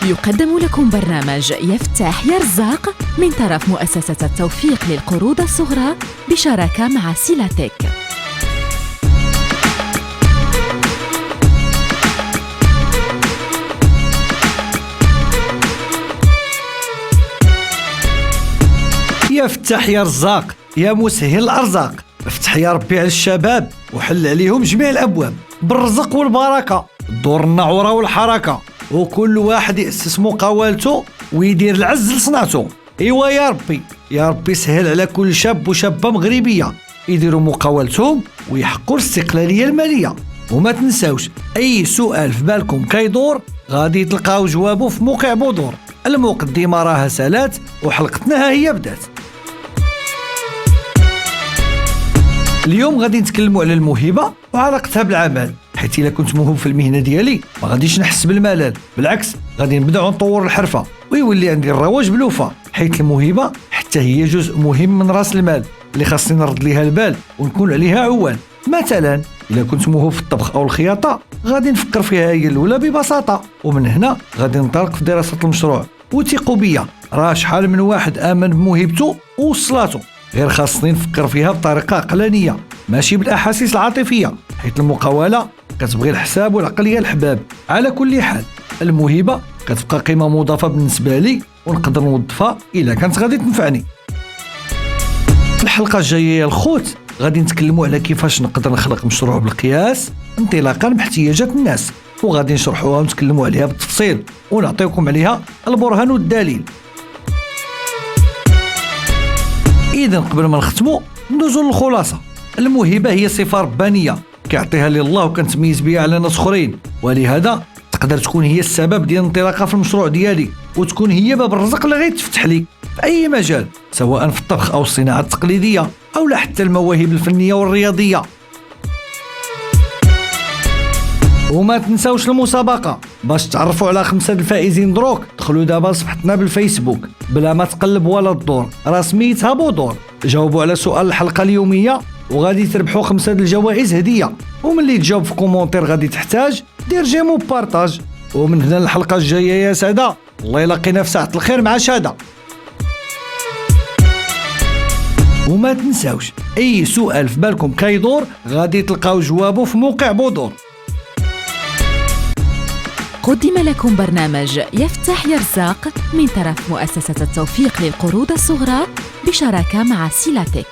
يقدم لكم برنامج يفتح يرزاق من طرف مؤسسة التوفيق للقروض الصغرى بشراكة مع سيلاتك. يفتح يا رزاق يا مسهل الأرزاق، افتح يا ربي على الشباب وحل عليهم جميع الأبواب بالرزق والبركة، دور النعورة والحركة، وكل واحد يأسس مقاولته ويدير العز لصنعته. إيوا يا ربي سهل على كل شاب وشابة مغربية يديروا مقاولتهم ويحققوا الاستقلالية المالية. وما تنساوش أي سؤال في بالكم كيدور غادي تلقاو جوابه في موقع بودور. المقدمة راها سالات وحلقتنا ها هي بدات. اليوم غادي نتكلموا على الموهبة وعلاقتها بالعمل، حيث إلا كنت موهوب في المهنة ديالي ما غاديش نحس بالملل، بالعكس غادي نبداو نطور الحرفة ويولي عندي الرواج بلوفة، حيث الموهبة حتى هي جزء مهم من راس المال اللي خاصني نرد ليها البال ونكون عليها عوان. مثلا إلا كنت موهوب في الطبخ أو الخياطة غادي نفكر فيها هي الأولى ببساطة، ومن هنا غادي ننطلق في دراسة المشروع. وثقوا بيا راه شحال من واحد آمن بموهبته ووصلاته، غير خاصني نفكر فيها بطريقة عقلانية ماشي بالأحاسيس العاطفية، حيث المقاولة كتبغي الحساب والعقلية الحباب. على كل حال الموهبة كتبقى قيمة مضافة بالنسبة لي ونقدر نوظفها إلا كانت غادي تنفعني. في الحلقة الجاية يا الخوت غادي نتكلموا على كيفاش نقدر نخلق مشروع بالقياس انطلاقا باحتياجات الناس، وغادي نشرحوها ونتكلموا عليها بالتفصيل ونعطيكم عليها البرهان والدليل. إذن قبل ما نختموا ندوزو للخلاصة. الموهبة هي صفة ربانية كيعطيها لي الله وكنتميز بها على ناس اخرين، ولهذا تقدر تكون هي السبب ديال الانطلاقه في المشروع ديالي، وتكون هي باب الرزق اللي غيتفتح لي في اي مجال، سواء في الطبخ او الصناعه التقليديه او لا حتى المواهب الفنيه والرياضيه. وما تنساوش المسابقه باش تعرفوا على 5 الفائزين دروك. دخلوا دابا صفحتنا بالفيسبوك بلا ما تقلب ولا تدور، راه سميتها بودور. جاوبوا على سؤال الحلقه اليوميه وغادي تربحوا 5 الجوائز هديه، وملي تجاوب في كومونتير غادي تحتاج دير جيم وبارطاج. ومن هنا الحلقه الجايه يا ساده، الله يلاقينا في ساعه الخير مع شاده. وما تنساوش اي سؤال في بالكم كيدور غادي تلقاو جوابه في موقع بودور. قدم لكم برنامج يفتح يرزاق من طرف مؤسسة التوفيق للقروض الصغرى بشراكة مع سيلاتك.